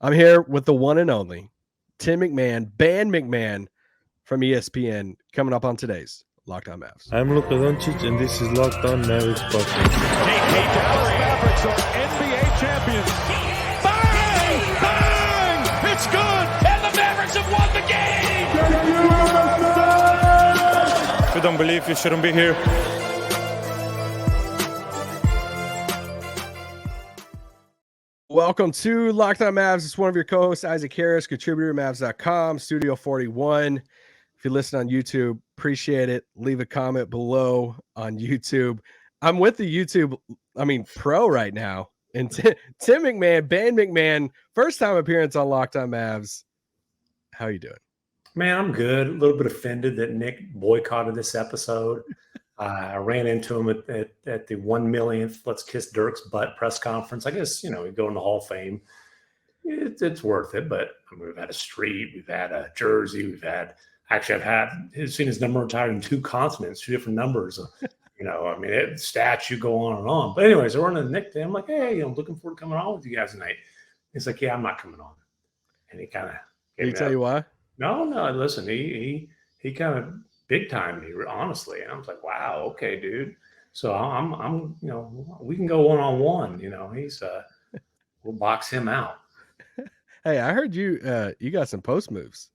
I'm here with the one and only Tim MacMahon, MacMahon from ESPN, coming up on today's Locked On Mavs. I'm Luka Doncic, and this is Locked On Mavericks podcast. Hey, Dallas Mavericks are NBA champions. Bang! Bang! It's good! And the Mavericks have won the game! If you don't believe, you shouldn't be here. Welcome to Locked On Mavs. It's one of your co-hosts, Isaac Harris, contributor Mavs.com, Studio 41. If you listen on YouTube, appreciate it. Leave a comment below on YouTube. I'm with the YouTube, pro right now. And Tim MacMahon, MacMahon, first time appearance on Locked On Mavs. How you doing? Man, I'm good. A little bit offended that Nick boycotted this episode. I ran into him at the 1 millionth Let's Kiss Dirk's Butt press conference. I guess, we go in the Hall of Fame. It's worth it. But we've had a street, we've had a jersey, I've seen his number retired in 2 continents, 2 different numbers. Stats, you go on and on. But anyways, I run into Nick today. I'm like, hey, I'm looking forward to coming on with you guys tonight. He's like, yeah, I'm not coming on. And he kind of Did he tell you why? No, listen, he kind of big time me, honestly. And I was like, wow, okay, dude. So I'm we can go one-on-one, we'll box him out. Hey, I heard you got some post moves.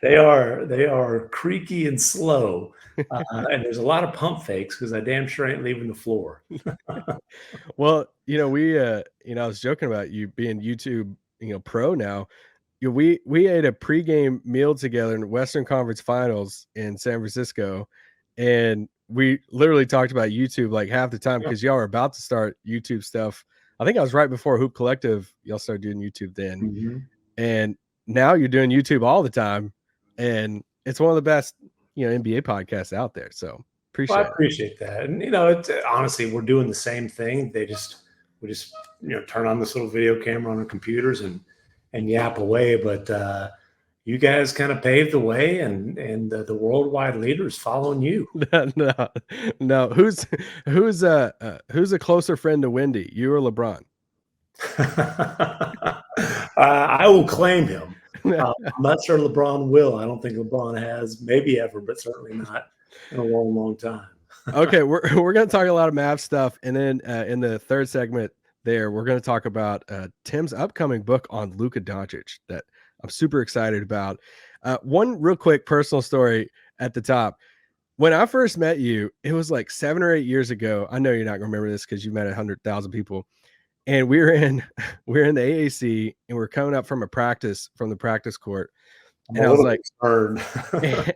They are creaky and slow. And there's a lot of pump fakes because I damn sure ain't leaving the floor. Well, I was joking about you being YouTube, pro now. We ate a pregame meal together in the Western Conference Finals in San Francisco, and we literally talked about YouTube like half the time because y'all were about to start YouTube stuff. I think I was right before Hoop Collective. Y'all started doing YouTube then, and now you're doing YouTube all the time, and it's one of the best NBA podcasts out there. So I appreciate that, and it's honestly we're doing the same thing. We just turn on this little video camera on our computers and yap away, but you guys kind of paved the way, and the worldwide leaders following you. No. Who's a closer friend to Wendy, you or LeBron? I will claim him. I'm not sure LeBron will. I don't think LeBron has, maybe ever, but certainly not in a long, long time. Okay, we're going to talk a lot of Mavs stuff, and then in the third segment, we're going to talk about Tim's upcoming book on Luka Doncic that I'm super excited about. One real quick personal story at the top. When I first met you, it was like 7 or 8 years ago. I know you're not going to remember this because you met 100,000 people. And we were in the AAC, and we're coming up from the practice court. And I was like,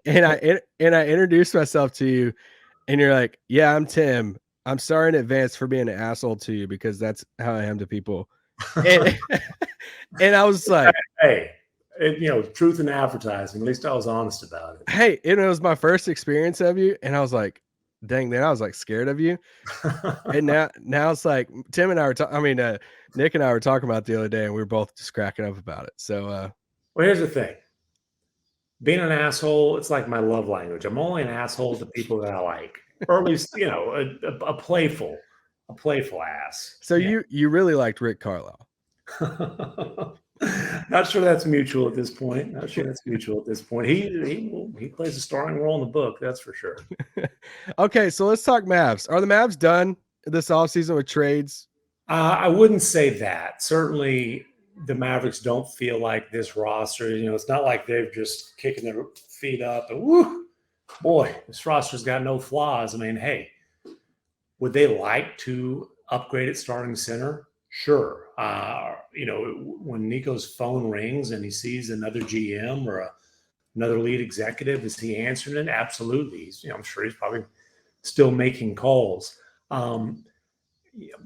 and I introduced myself to you, and you're like, yeah, I'm Tim. I'm sorry in advance for being an asshole to you because that's how I am to people. And I was like, hey, truth in advertising. At least I was honest about it. Hey, it was my first experience of you. And I was like, dang, then I was like scared of you. And now it's like Tim and I were Nick and I were talking about it the other day, and we were both just cracking up about it. So, well, here's the thing. Being an asshole, it's like my love language. I'm only an asshole to people that I like. Or at least, a playful ass. So you really liked Rick Carlisle. Not sure that's mutual at this point. He plays a starring role in the book, that's for sure. Okay, so let's talk Mavs. Are the Mavs done this offseason with trades? I wouldn't say that. Certainly the Mavericks don't feel like this roster. It's not like they're just kicking their feet up and woo. Boy, this roster's got no flaws. Hey, would they like to upgrade at starting center? Sure. When Nico's phone rings and he sees another GM or another lead executive, is he answering it? Absolutely. I'm sure he's probably still making calls.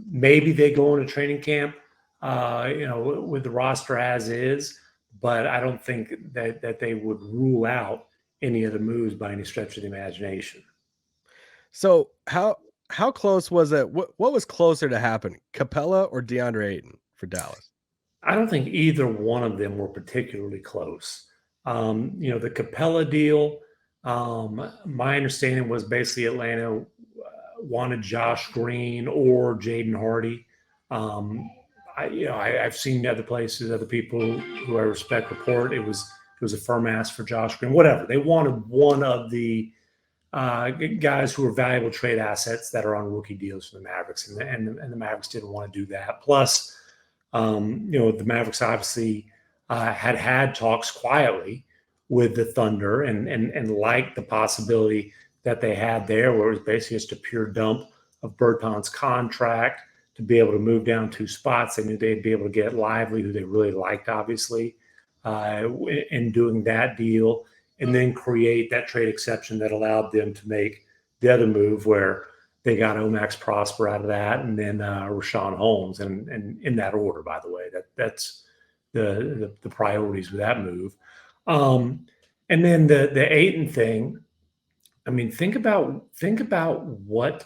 Maybe they go into training camp, with the roster as is, but I don't think that they would rule out any other moves by any stretch of the imagination. So how close was it? What was closer to happen, Capela or Deandre Ayton for Dallas? I don't think either one of them were particularly close. The Capela deal, my understanding was basically Atlanta wanted Josh Green or Jaden Hardy. I've seen other places, other people who I respect report it was a firm ask for Josh Green. Whatever, they wanted one of the guys who are valuable trade assets that are on rookie deals for the Mavericks, and the Mavericks didn't want to do that. Plus, the Mavericks obviously had talks quietly with the Thunder and liked the possibility that they had there, where it was basically just a pure dump of Berton's contract to be able to move down 2 spots. They knew they'd be able to get Lively, who they really liked, obviously, in doing that deal, and then create that trade exception that allowed them to make the other move where they got Omax Prosper out of that, and then Rashawn Holmes, and in that order, by the way. That's the priorities with that move. And then the Ayton thing. I mean, think about what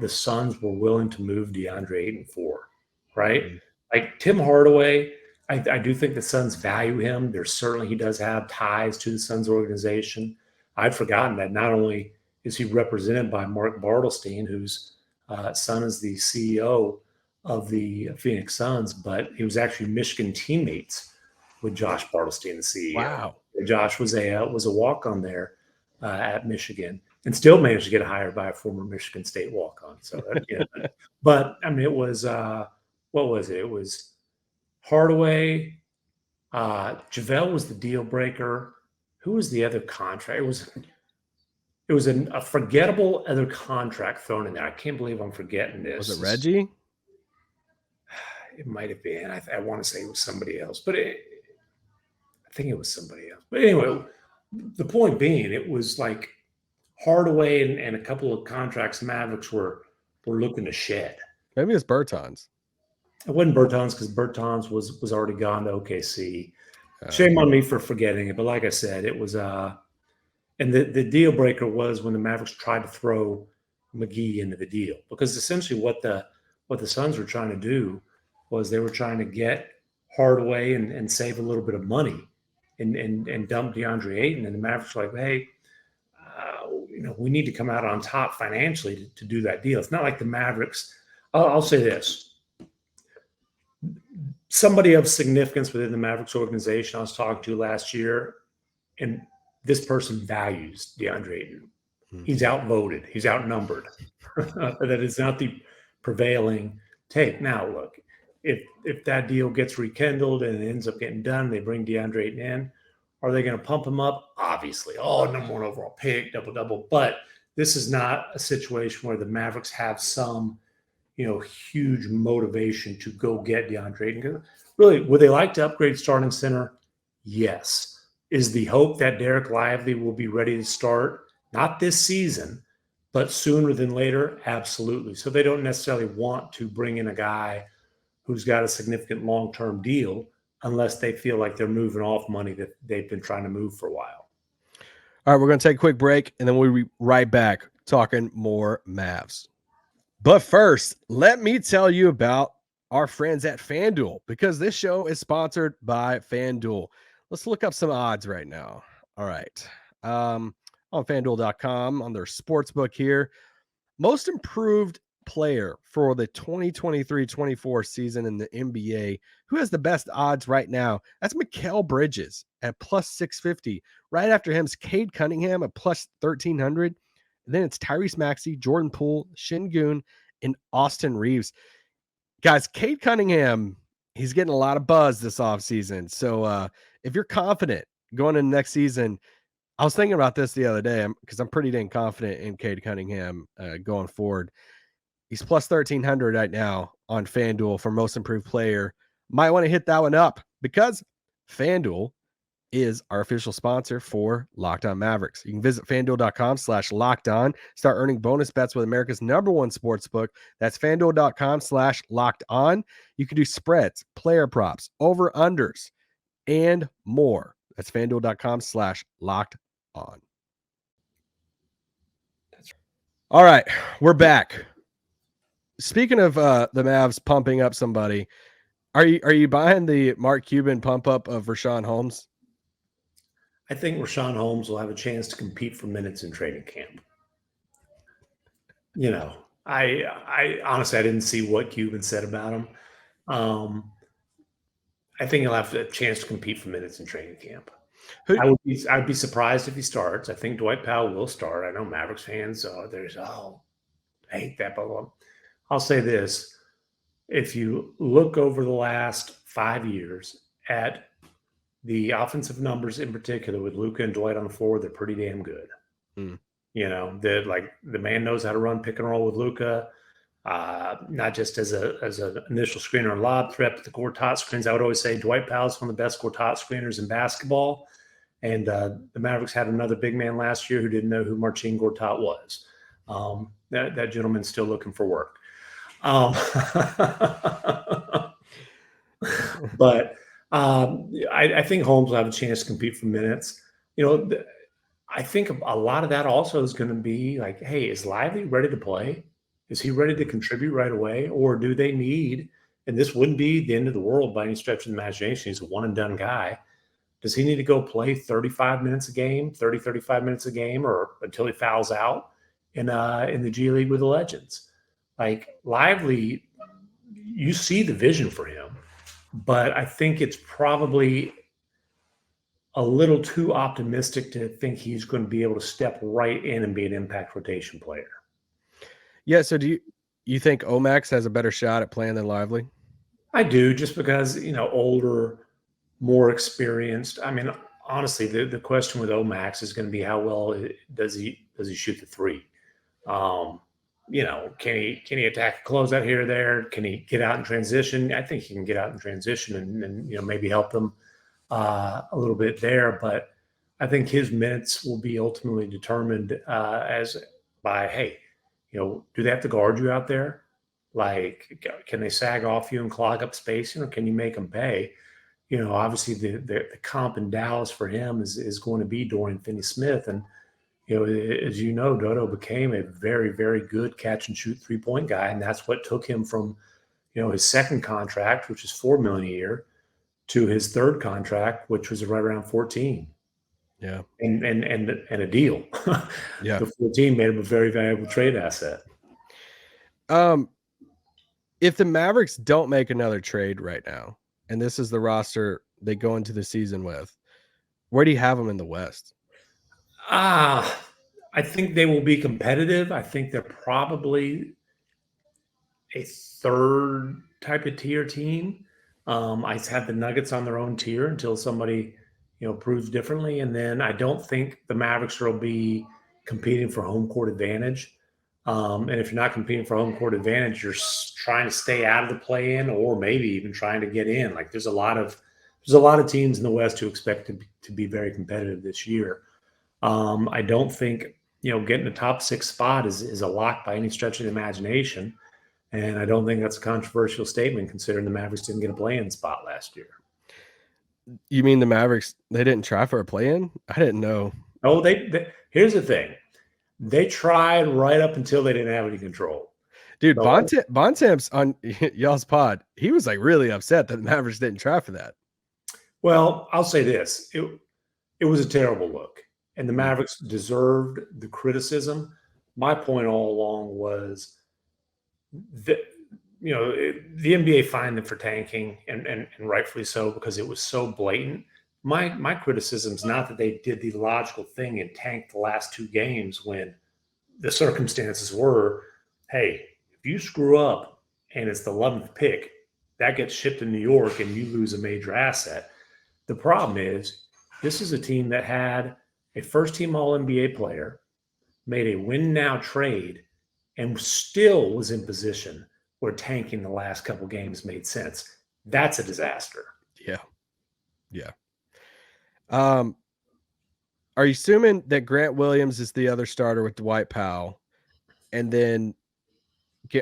the Suns were willing to move DeAndre Ayton for, right? Mm-hmm. Like Tim Hardaway, I do think the Suns value him. He does have ties to the Suns organization. I'd forgotten that not only is he represented by Mark Bartelstein, whose son is the CEO of the Phoenix Suns, but he was actually Michigan teammates with Josh Bartelstein, the CEO. Wow. Josh was a walk-on there at Michigan, and still managed to get hired by a former Michigan State walk-on. So, but I mean, it was what was it? It was Hardaway. JaVale was the deal breaker. Who was the other contract? It was a forgettable other contract thrown in there. I can't believe I'm forgetting this. Was it Reggie? It might have been. I want to say it was somebody else, but I think it was somebody else. But anyway, the point being, it was like Hardaway and a couple of contracts Mavericks were looking to shed. Maybe it's Bertans. It wasn't Bertans, because Bertans was already gone to OKC. Shame on me for forgetting it, but like I said, it was and the deal breaker was when the Mavericks tried to throw McGee into the deal, because essentially what the Suns were trying to do was they were trying to get Hardaway and save a little bit of money and dump DeAndre Ayton, and the Mavericks were like, hey, we need to come out on top financially to do that deal. It's not like the Mavericks. I'll say this. Somebody of significance within the Mavericks organization I was talking to last year, and this person values DeAndre Ayton. Mm-hmm. He's outvoted. He's outnumbered. That is not the prevailing take. Now, look, if that deal gets rekindled and it ends up getting done, they bring DeAndre Ayton in, are they going to pump him up? Obviously. Oh, number 1 overall pick, double. But this is not a situation where the Mavericks have some huge motivation to go get DeAndre Ayton. Really, would they like to upgrade starting center? Yes. Is the hope that Derek Lively will be ready to start, not this season, but sooner than later? Absolutely. So they don't necessarily want to bring in a guy who's got a significant long-term deal unless they feel like they're moving off money that they've been trying to move for a while. All right, we're going to take a quick break, and then we'll be right back talking more Mavs. But first, let me tell you about our friends at FanDuel, because this show is sponsored by FanDuel. Let's look up some odds right now. All right. On FanDuel.com, on their sportsbook here, most improved player for the 2023-24 season in the NBA, who has the best odds right now? That's Mikal Bridges at plus 650. Right after him is Cade Cunningham at plus 1,300. Then it's Tyrese Maxey, Jordan Poole, Şengün, and Austin Reeves. Guys, Cade Cunningham, he's getting a lot of buzz this offseason. So if you're confident going into next season, I was thinking about this the other day because I'm pretty dang confident in Cade Cunningham going forward. He's plus 1,300 right now on FanDuel for most improved player. Might want to hit that one up because FanDuel is our official sponsor for Locked On Mavericks. You can visit FanDuel.com/LockedOn. Start earning bonus bets with America's #1 sportsbook. That's FanDuel.com/LockedOn. You can do spreads, player props, over-unders, and more. That's FanDuel.com/LockedOn. All right, we're back. Speaking of the Mavs pumping up somebody, are you buying the Mark Cuban pump up of Rashawn Holmes? I think Rashawn Holmes will have a chance to compete for minutes in training camp. I honestly, I didn't see what Cuban said about him. I think he'll have a chance to compete for minutes in training camp. Who- I'd be surprised if he starts. I think Dwight Powell will start. I know Mavericks fans I hate that, but I'll say this. If you look over the last 5 years at the offensive numbers in particular with Luka and Dwight on the floor, they're pretty damn good. You know, the man knows how to run pick and roll with Luka, not just as an initial screener and lob threat, but the Gortat screens. I would always say Dwight Powell is one of the best Gortat screeners in basketball. And the Mavericks had another big man last year who didn't know who Marcin Gortat was. That gentleman's still looking for work. But I think Holmes will have a chance to compete for minutes. You know, I think a lot of that also is going to be like, hey, is Lively ready to play? Is he ready to contribute right away? Or do they need, and this wouldn't be the end of the world by any stretch of the imagination, he's a one-and-done guy. Does he need to go play 35 minutes a game, 35 minutes a game, or until he fouls out in the G League with the Legends? Like, Lively, you see the vision for him, but I think it's probably a little too optimistic to think he's going to be able to step right in and be an impact rotation player. Yeah, so do you think Omax has a better shot at playing than Lively? I do, just because, you know, older, more experienced. I mean, honestly, the question with Omax is going to be how well does he shoot the three? You know, can he attack a closeout here or there? Can he get out in transition? I think he can get out in transition and you know, maybe help them a little bit there. But I think his minutes will be ultimately determined as by, hey, you know, do they have to guard you out there? Like, can they sag off you and clog up spacing, or can you make them pay? You know, obviously the comp in Dallas for him is going to be Dorian Finney-Smith. And, you know, as you know, Dodo became a very, very good catch and shoot 3-point guy. And that's what took him from, you know, his second contract, which is $4 million a year, to his third contract, which was right around 14. Yeah. And a deal. Yeah. The 14 made him a very valuable trade asset. If the Mavericks don't make another trade right now, and this is the roster they go into the season with, where do you have them in the West? I think they will be competitive. I think they're probably a third type of tier team. I have the Nuggets on their own tier until somebody, you know, proves differently. And then I don't think the Mavericks will be competing for home court advantage. And if you're not competing for home court advantage, you're trying to stay out of the play-in, or maybe even trying to get in. Like, there's a lot of teams in the West who expect to be very competitive this year. I don't think, you know, getting the top 6 spot is a lock by any stretch of the imagination. And I don't think that's a controversial statement, considering the Mavericks didn't get a play-in spot last year. You mean the Mavericks, they didn't try for a play-in? I didn't know. Oh, here's the thing. They tried right up until they didn't have any control. Dude, Bontemps on y'all's pod, he was like really upset that the Mavericks didn't try for that. Well, I'll say this. It was a terrible look, and the Mavericks deserved the criticism. My point all along was that, you know, the NBA fined them for tanking, and rightfully so, because it was so blatant. My criticism is not that they did the logical thing and tanked the last 2 games when the circumstances were, hey, if you screw up and it's the 11th pick, that gets shipped to New York and you lose a major asset. The problem is, this is a team that had a first-team All-NBA player, made a win-now trade, and still was in position where tanking the last couple games made sense. That's a disaster. Yeah. Yeah. Are you assuming that Grant Williams is the other starter with Dwight Powell? And then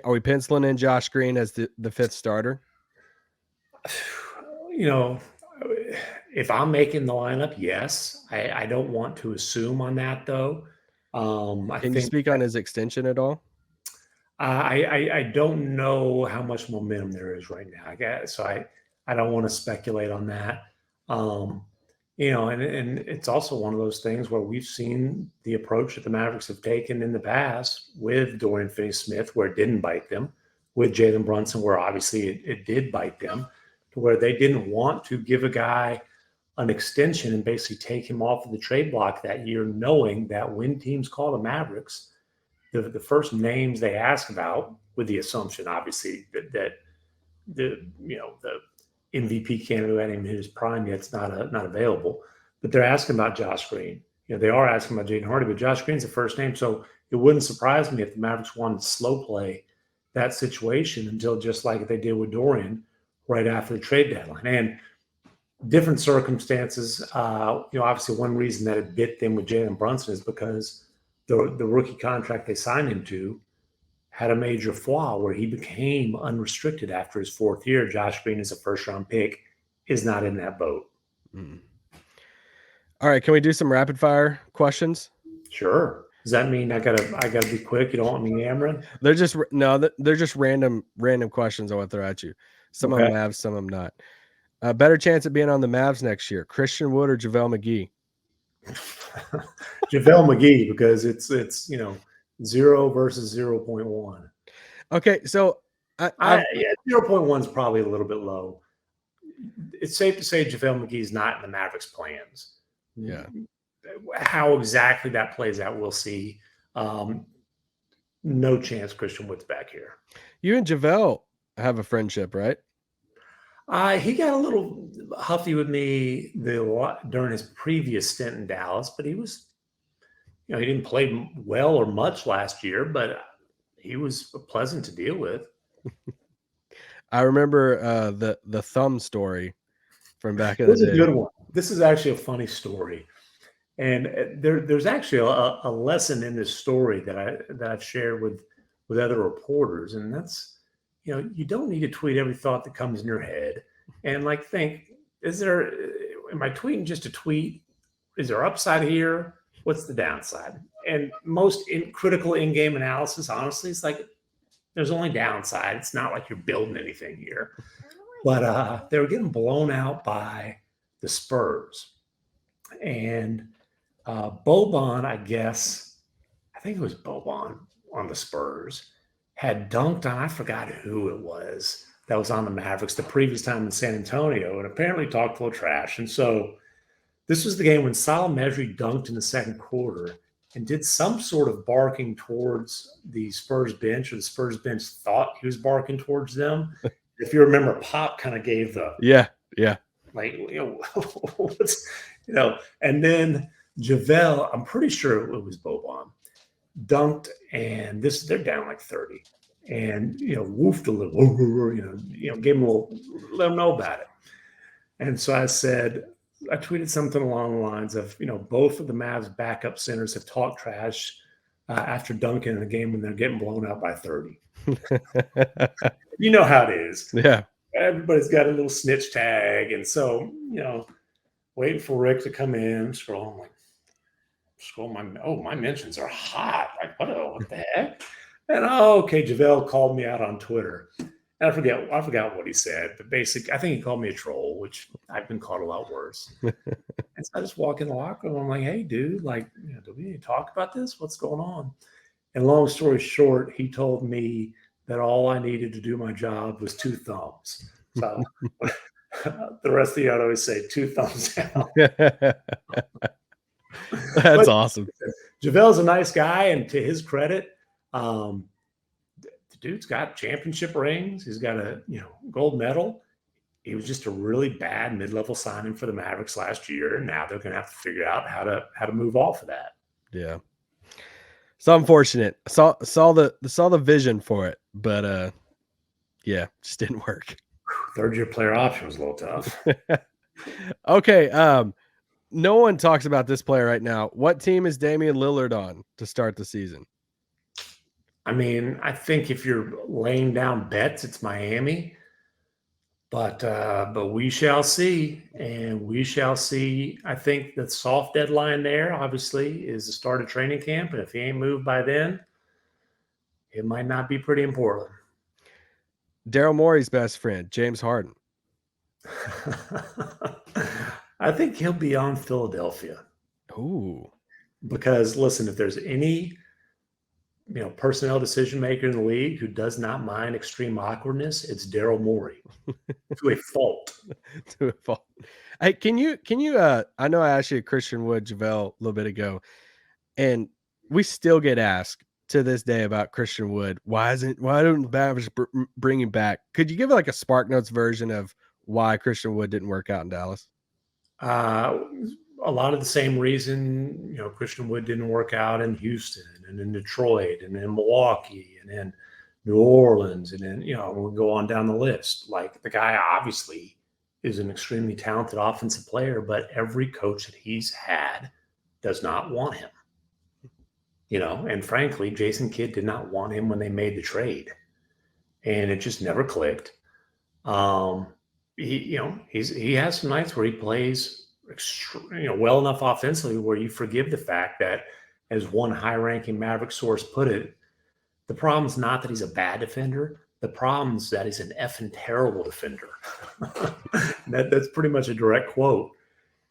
are we penciling in Josh Green as the 5th starter? You know, if I'm making the lineup, yes. I don't want to assume on that, though. Can you speak on his extension at all? I don't know how much momentum there is right now. So I don't want to speculate on that. You know, and it's also one of those things where we've seen the approach that the Mavericks have taken in the past with Dorian Finney-Smith, where it didn't bite them, with Jalen Brunson, where obviously it did bite them, to where they didn't want to give a guy an extension and basically take him off of the trade block that year, knowing that when teams call the Mavericks, the first names they ask about, with the assumption, obviously, that the MVP candidate in his prime yet's not available, but they're asking about Josh Green. They are asking about Jaden Hardy, but Josh Green's the first name, so it wouldn't surprise me if the Mavericks wanted to slow play that situation until, just like they did with Dorian, right after the trade deadline. And different circumstances. Obviously, one reason that it bit them with Jalen Brunson is because the rookie contract they signed him to had a major flaw where he became unrestricted after his fourth year. Josh Green, is a first-round pick, is not in that boat. Mm. All right, can we do some rapid-fire questions? Sure. Does that mean I gotta be quick? You don't want me yammering? They're just random questions I want to throw at you. Some of them Mavs, some of them not. Better chance of being on the Mavs next year, Christian Wood or JaVale McGee? JaVale McGee, because it's 0 versus 0.1. Okay, so 0.1 is probably a little bit low. It's safe to say JaVale McGee is not in the Mavericks' plans. Yeah. How exactly that plays out, we'll see. No chance Christian Wood's back here. You and JaVale have a friendship, right? He got a little huffy with me during his previous stint in Dallas, but he was, he didn't play well or much last year, but he was pleasant to deal with. I remember the thumb story from back in the day. This is a good one. This is actually a funny story. And there's actually a lesson in this story that I've shared with other reporters, and that's, you don't need to tweet every thought that comes in your head. And think, am I tweeting just a tweet? Is there upside here? What's the downside? And most critical in-game analysis, honestly, it's there's only downside. It's not like you're building anything here. But they were getting blown out by the Spurs. And Boban, I think it was Boban on the Spurs, had dunked on, I forgot who it was that was on the Mavericks the previous time in San Antonio, and apparently talked a little trash. And so this was the game when Salah Mejri dunked in the second quarter and did some sort of barking towards the Spurs bench, or the Spurs bench thought he was barking towards them. If you remember, Pop kind of gave the and then JaVale, I'm pretty sure it was Boban, dunked, and they're down 30, and woofed a little, gave him a little, let him know about it. And so I tweeted something along the lines of, both of the Mavs backup centers have talked trash after dunking in a game when they're getting blown out by 30. You know how it is. Yeah. Everybody's got a little snitch tag. And so, waiting for Rick to come in, scroll my mentions are hot. What the heck? And okay, JaVale called me out on Twitter. And I forgot what he said, but basically, I think he called me a troll, which I've been called a lot worse. And so I just walk in the locker room. I'm like, hey, dude, do we need to talk about this? What's going on? And long story short, he told me that all I needed to do my job was 2 thumbs. So the rest of the year, I'd always say 2 thumbs down. That's awesome. JaVale's a nice guy, and to his credit, the dude's got championship rings. He's got a gold medal. He was just a really bad mid-level signing for the Mavericks last year, and now they're going to have to figure out how to move off of that. Yeah, so unfortunate. Saw the vision for it, but just didn't work. Third-year player option was a little tough. Okay, no one talks about this player right now. What team is Damian Lillard on to start the season? I mean, I think if you're laying down bets, it's Miami. But we shall see, and we shall see. I think the soft deadline there, obviously, is the start of training camp, and if he ain't moved by then, it might not be pretty in Portland. Daryl Morey's best friend, James Harden. I think he'll be on Philadelphia. Ooh. Because, listen, if there's any personnel decision maker in the league who does not mind extreme awkwardness, it's Daryl Morey to a fault. To a fault. Hey, can you I know I asked you Christian Wood, JaVale a little bit ago, and we still get asked to this day about Christian Wood. Why don't the Mavericks bring him back? Could you give like a Spark Notes version of why Christian Wood didn't work out in Dallas? A lot of the same reason, Christian Wood didn't work out in Houston and in Detroit and in Milwaukee and in New Orleans. And then, we'll go on down the list. Like, the guy obviously is an extremely talented offensive player, but every coach that he's had does not want him. And frankly, Jason Kidd did not want him when they made the trade, and it just never clicked. He has some nights where he plays well enough offensively where you forgive the fact that, as one high-ranking Maverick source put it, the problem's not that he's a bad defender. The problem's that he's an effing terrible defender. That's pretty much a direct quote.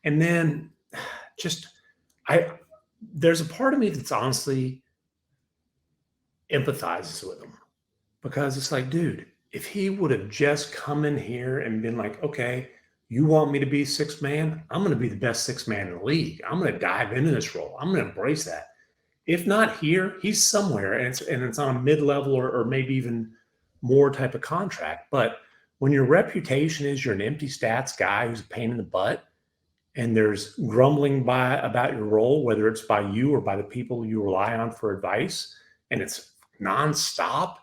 And then there's a part of me that's honestly empathizes with him, because it's like, dude, if he would have just come in here and been like, okay, you want me to be sixth man? I'm going to be the best sixth man in the league. I'm going to dive into this role. I'm going to embrace that. If not here, he's somewhere, and it's on a mid-level or maybe even more type of contract. But when your reputation is you're an empty stats guy who's a pain in the butt, and there's grumbling about your role, whether it's by you or by the people you rely on for advice, and it's nonstop,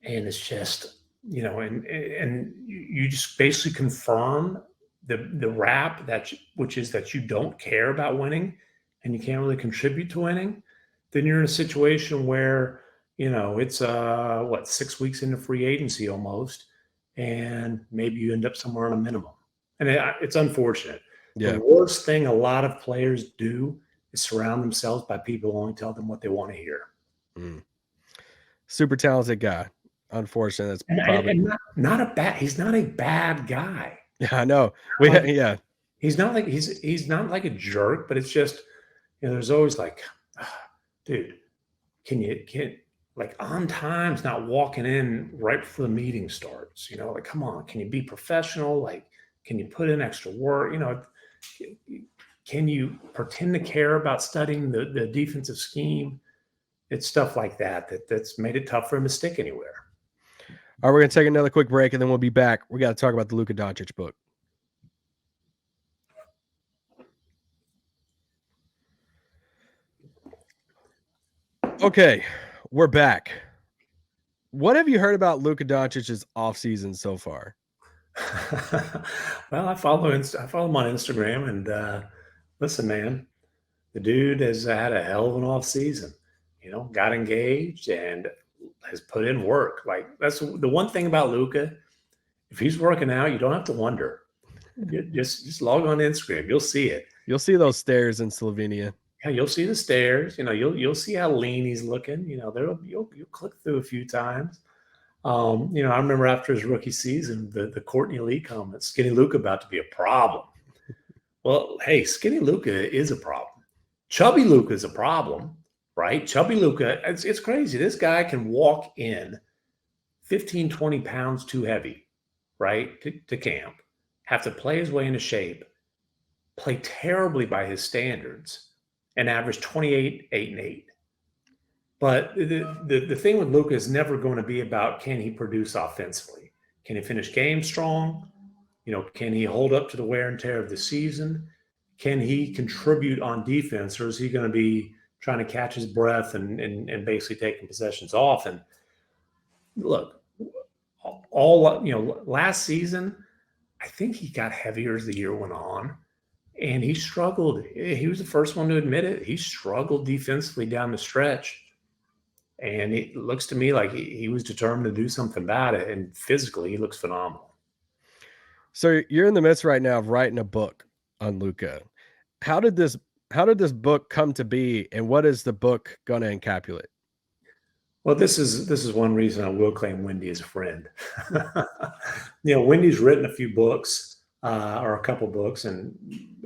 and it's just, and you just basically confirm the rap which is that you don't care about winning and you can't really contribute to winning, then you're in a situation where, it's 6 weeks into free agency almost, and maybe you end up somewhere on a minimum. And it's unfortunate. Yeah. The worst thing a lot of players do is surround themselves by people who only tell them what they want to hear. Super talented guy. Unfortunately, that's probably he's not a bad guy. Yeah, I know. He's not like a jerk, but it's just, there's always like, dude, can like on time's not walking in right before the meeting starts, like, come on, can you be professional? Like, can you put in extra work? Can you pretend to care about studying the defensive scheme? It's stuff like that's made it tough for him to stick anywhere. All right, we're going to take another quick break, and then we'll be back. We got to talk about the Luka Doncic book. Okay, we're back. What have you heard about Luka Doncic's offseason so far? Well, I follow him on Instagram, and listen, man, the dude has had a hell of an offseason. Got engaged and has put in work. Like, that's the one thing about Luka. If he's working out, you don't have to wonder. Just log on Instagram. You'll see it. You'll see those stairs in Slovenia. Yeah, you'll see the stairs. You'll see how lean he's looking. You'll click through a few times. I remember after his rookie season, the Courtney Lee comment, Skinny Luka about to be a problem. Well, hey, Skinny Luka is a problem. Chubby Luka is a problem, right? Chubby Luka, it's crazy. This guy can walk in 15, 20 pounds too heavy, right, to camp, have to play his way into shape, play terribly by his standards, and average 28, 8, and 8. But the thing with Luka is never going to be about, can he produce offensively? Can he finish games strong? Can he hold up to the wear and tear of the season? Can he contribute on defense, or is he going to be trying to catch his breath and basically taking possessions off? And look, last season, I think he got heavier as the year went on, and he struggled. He was the first one to admit it. He struggled defensively down the stretch. And it looks to me like he was determined to do something about it. And physically, he looks phenomenal. So you're in the midst right now of writing a book on Luka. How did this book come to be, and what is the book going to encapsulate? Well, this is one reason I will claim Wendy as a friend. Wendy's written a few books, or a couple books, and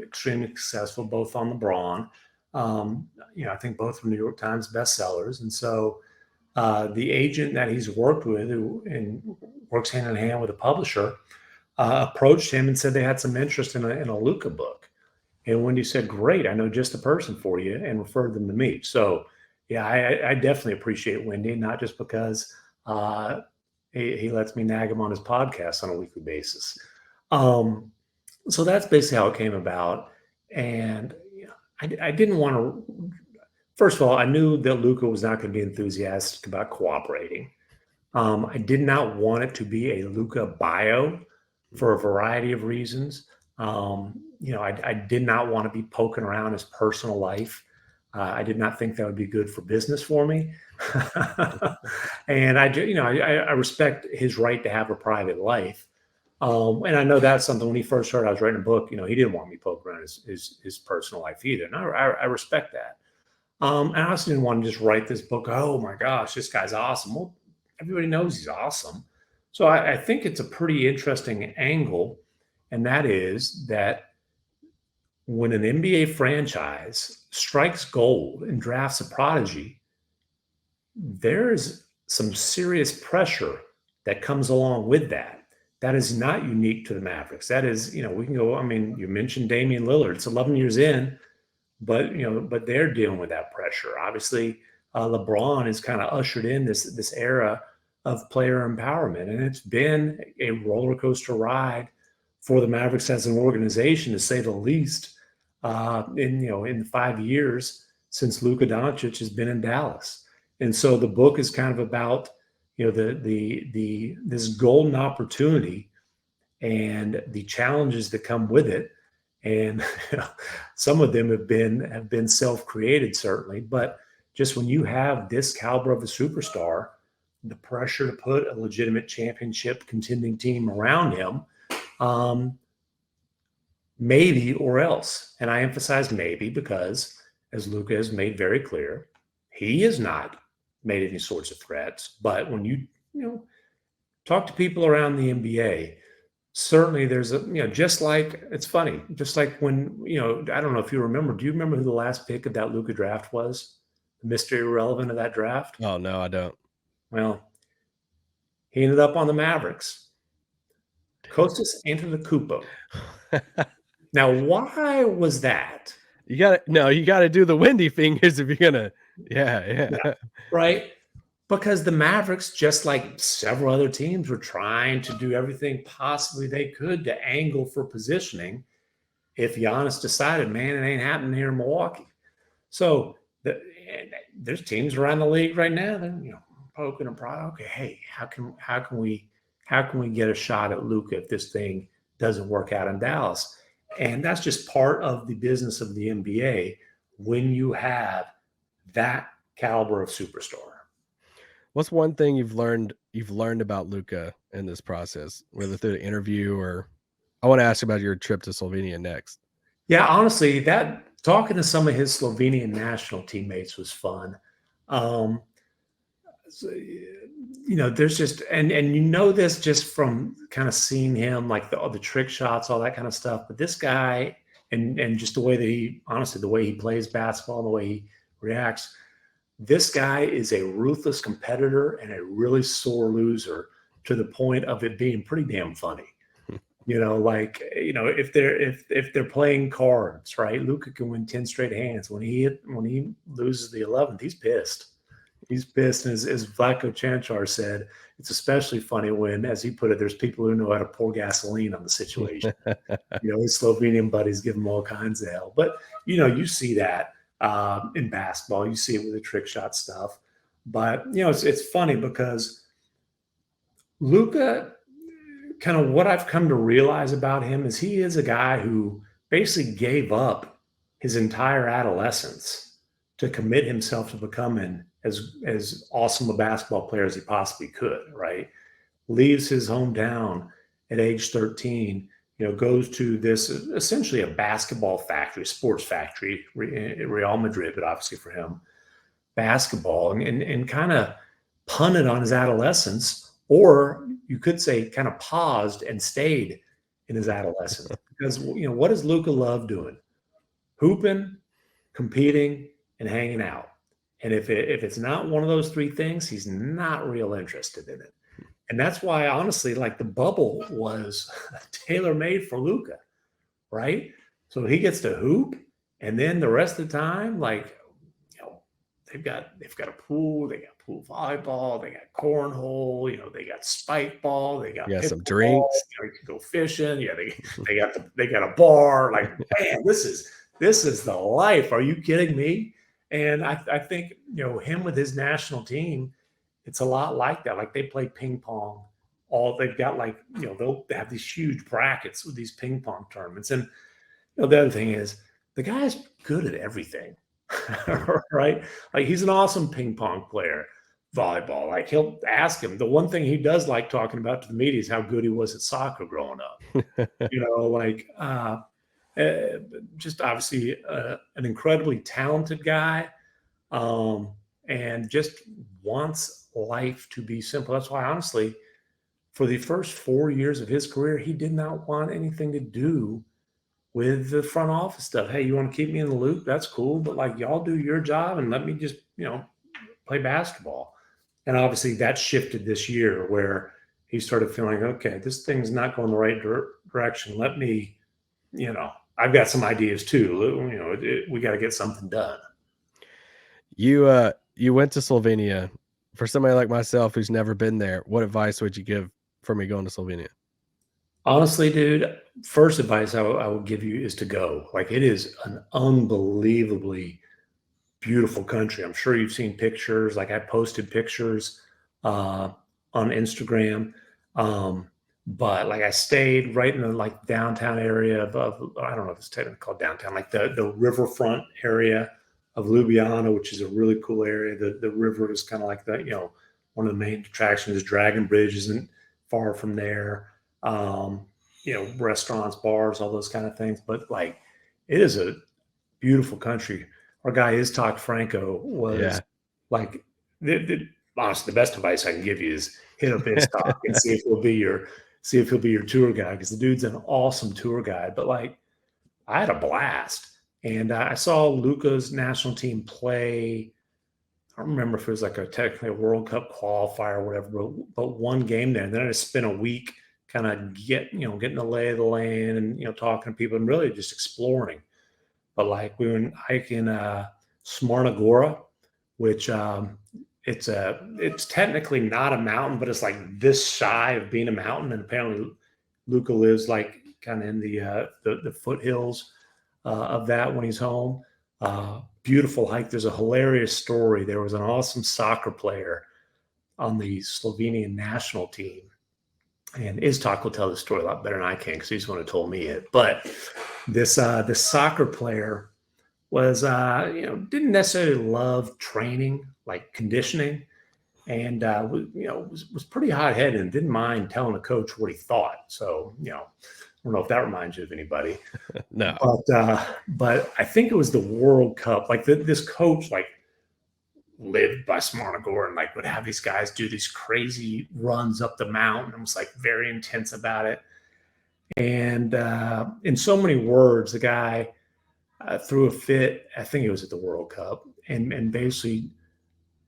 extremely successful, both on LeBron. I think both from New York Times bestsellers. And so the agent that he's worked with, and works hand in hand with a publisher, approached him and said they had some interest in a Luka book. And Wendy said, "Great, I know just the person for you," and referred them to me. So, yeah, I definitely appreciate Wendy, not just because he lets me nag him on his podcast on a weekly basis. So that's basically how it came about. And I didn't want to. First of all, I knew that Luka was not going to be enthusiastic about cooperating. I did not want it to be a Luka bio for a variety of reasons. I did not want to be poking around his personal life. I did not think that would be good for business for me. And I respect his right to have a private life. And I know that's something when he first started, I was writing a book, he didn't want me poking around his personal life either. And I respect that. And I also didn't want to just write this book. Oh my gosh, this guy's awesome. Well, everybody knows he's awesome. So I think it's a pretty interesting angle. And that is that when an NBA franchise strikes gold and drafts a prodigy, there's some serious pressure that comes along with that. That is not unique to the Mavericks. That is, we can go, you mentioned Damian Lillard. It's 11 years in, but they're dealing with that pressure. Obviously, LeBron has kind of ushered in this era of player empowerment, and it's been a roller coaster ride for the Mavericks as an organization, to say the least. In the 5 years since Luka Doncic has been in Dallas, and so the book is kind of about this golden opportunity and the challenges that come with it, and some of them have been self-created, certainly, but just when you have this caliber of a superstar, the pressure to put a legitimate championship contending team around him. Maybe or else. And I emphasize maybe because, as Luka has made very clear, he has not made any sorts of threats. But when you talk to people around the NBA, certainly there's just like, it's funny, just like when, I don't know if you remember, do you remember who the last pick of that Luka draft was? The mystery irrelevant of that draft? Oh, no, I don't. Well, he ended up on the Mavericks. Kostas Antetokounmpo. Now, why was that? You got to do the windy fingers if you're gonna. Yeah. Right. Because the Mavericks, just like several other teams, were trying to do everything possibly they could to angle for positioning. If Giannis decided, man, it ain't happening here in Milwaukee. So there's teams around the league right now that poking and prodding. Okay, hey, how can we get a shot at Luka if this thing doesn't work out in Dallas? And that's just part of the business of the NBA when you have that caliber of superstar. What's one thing you've learned about Luka in this process, whether through the interview or I want to ask about your trip to Slovenia next. Yeah, honestly, that talking to some of his Slovenian national teammates was fun. There's just and this just from kind of seeing him, like the trick shots, all that kind of stuff. But this guy and just the way that the way he plays basketball and the way he reacts, this guy is a ruthless competitor and a really sore loser to the point of it being pretty damn funny. If they're playing cards, right? Luka can win 10 straight hands. When he loses the 11th, he's pissed. He's pissed. And as Vlatko Chanchar said, it's especially funny when, as he put it, there's people who know how to pour gasoline on the situation. His Slovenian buddies give him all kinds of hell. But, you see that in basketball. You see it with the trick shot stuff. But, it's funny because Luka, kind of what I've come to realize about him is he is a guy who basically gave up his entire adolescence to commit himself to becoming as awesome a basketball player as he possibly could, right? Leaves his hometown at age 13, goes to this essentially a basketball factory, sports factory, Real Madrid, but obviously for him, basketball, and kind of punted on his adolescence, or you could say kind of paused and stayed in his adolescence. Because, what does Luka love doing? Hooping, competing, and hanging out. And if it's not one of those three things, he's not real interested in it. And that's why, honestly, like the bubble was tailor-made for Luka, right? So he gets to hoop, and then the rest of the time, like, they've got a pool, they got pool volleyball, they got cornhole, they got spike ball, they got some drinks, you can go fishing, they got a bar. Like, man, this is the life. Are you kidding me? And I think him with his national team, it's a lot like that. Like they play ping pong. They've got they'll have these huge brackets with these ping pong tournaments. And the other thing is the guy's good at everything. Right? Like he's an awesome ping pong player, volleyball. Like he'll ask him. The one thing he does like talking about to the media is how good he was at soccer growing up. Just obviously an incredibly talented guy, and just wants life to be simple. That's why, honestly, for the first 4 years of his career, he did not want anything to do with the front office stuff. Hey, you want to keep me in the loop? That's cool. But like, y'all do your job and let me just, play basketball. And obviously that shifted this year where he started feeling, okay, this thing's not going the right direction. Let me, I've got some ideas too. We got to get something done. You went to Slovenia. For somebody like myself who's never been there, what advice would you give for me going to Slovenia? Honestly, dude, first advice I would give you is to go. Like, it is an unbelievably beautiful country. I'm sure you've seen pictures. Like, I posted pictures on Instagram. But like, I stayed right in the downtown area of I don't know if it's technically called downtown, like the riverfront area of Ljubljana, which is a really cool area. The river is kind of like that. One of the main attractions is Dragon Bridge isn't far from there. Restaurants, bars, all those kind of things. But like, it is a beautiful country. Our guy Iztok Franco was honestly, the best advice I can give you is hit up Iztok and see if he'll be your tour guide, because the dude's an awesome tour guide. But like, I had a blast, and I saw Luka's national team play. I don't remember if it was technically a World Cup qualifier or whatever, but one game there. And then I just spent a week kind of getting the lay of the land and, talking to people and really just exploring. But like, we were hiking Smyrna Gora, which it's technically not a mountain, but it's like this shy of being a mountain. And apparently Luka lives like kind of in the foothills of that when he's home. Beautiful hike. There's a hilarious story. There was an awesome soccer player on the Slovenian national team, and Iztok will tell the story a lot better than I can because he's the one who told me it. But this soccer player was didn't necessarily love training, like conditioning, and was pretty hot-headed and didn't mind telling the coach what he thought. So I don't know if that reminds you of anybody. No. But I think it was the World Cup. Like this coach lived by Smyrna Gora and would have these guys do these crazy runs up the mountain and was very intense about it. And in so many words, the guy threw a fit. I think it was at the World Cup, and basically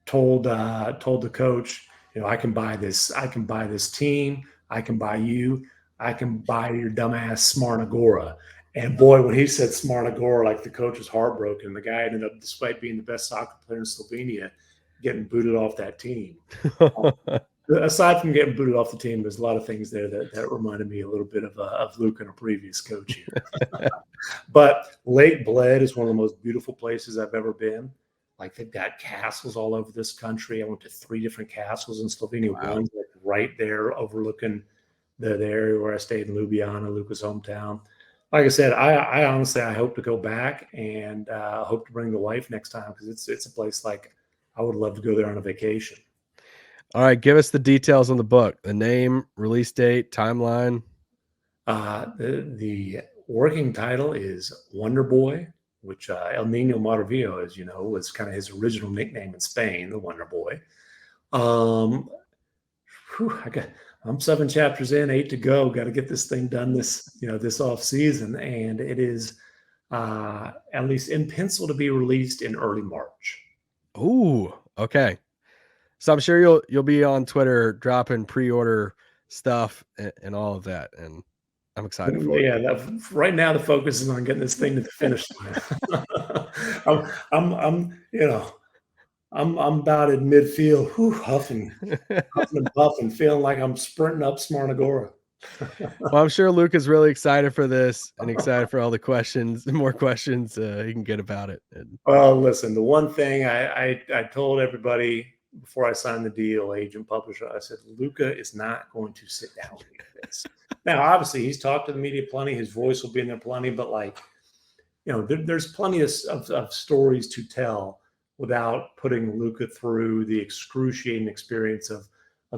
told the coach, I can buy this team. I can buy you. I can buy your dumbass Smyrna Gora. And boy, when he said Smyrna Gora, the coach was heartbroken. The guy ended up, despite being the best soccer player in Slovenia, getting booted off that team. Aside from getting booted off the team, there's a lot of things there that reminded me a little bit of Luke and a previous coach here. But Lake Bled is one of the most beautiful places I've ever been. They've got castles all over this country. I went to 3 different castles in Slovenia. Wow. One's right there overlooking the area where I stayed in Ljubljana, Luka's hometown. Like I said, I honestly hope to go back and hope to bring the wife next time, because it's a place I would love to go there on a vacation. All right, give us the details on the book: the name, release date, timeline. The working title is Wonder Boy, which El Niño Maravillo, as you know, was kind of his original nickname in Spain, the Wonder Boy. I'm 7 chapters in, 8 to go. Got to get this thing done this off season, and it is at least in pencil to be released in early March. Ooh, okay. So I'm sure you'll be on Twitter dropping pre-order stuff and all of that, and I'm excited for it. Yeah, right now the focus is on getting this thing to the finish line. I'm about in midfield, huffing and puffing, feeling like I'm sprinting up Smarnagora. Well, I'm sure Luke is really excited for this and excited for all the questions, more questions he can get about it. Well, listen, the one thing I told everybody before I signed the deal, agent, publisher, I said, Luka is not going to sit down with this. Now, obviously, he's talked to the media plenty. His voice will be in there plenty, but there's plenty of stories to tell without putting Luka through the excruciating experience of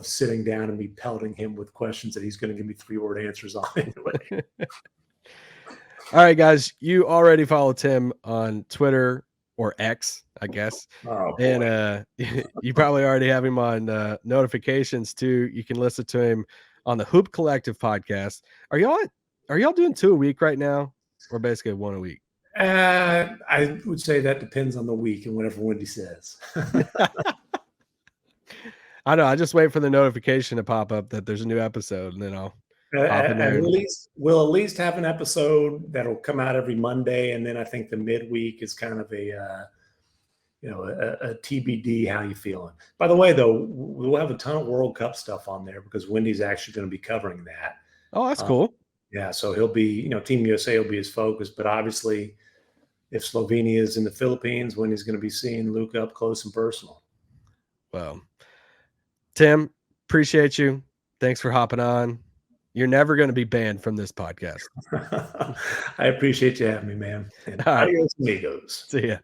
sitting down and me pelting him with questions that he's going to give me 3-word answers on anyway. All right, guys, you already follow Tim on Twitter or X, I guess. Oh, and you probably already have him on notifications too. You can listen to him on the Hoop Collective podcast. Are y'all doing 2 a week right now, or basically 1 a week? I would say that depends on the week and whatever Wendy says. I know. I just wait for the notification to pop up that there's a new episode, and then I'll hop in there. We'll at least have an episode that'll come out every Monday, and then I think the midweek is kind of a TBD. How you feeling? By the way, though, we'll have a ton of World Cup stuff on there because Wendy's actually going to be covering that. Oh, that's cool. Yeah, so he'll be, Team USA will be his focus, but obviously, if Slovenia is in the Philippines, Wendy's going to be seeing Luka up close and personal. Well, Tim, appreciate you. Thanks for hopping on. You're never going to be banned from this podcast. I appreciate you having me, man. And adios, amigos. See ya.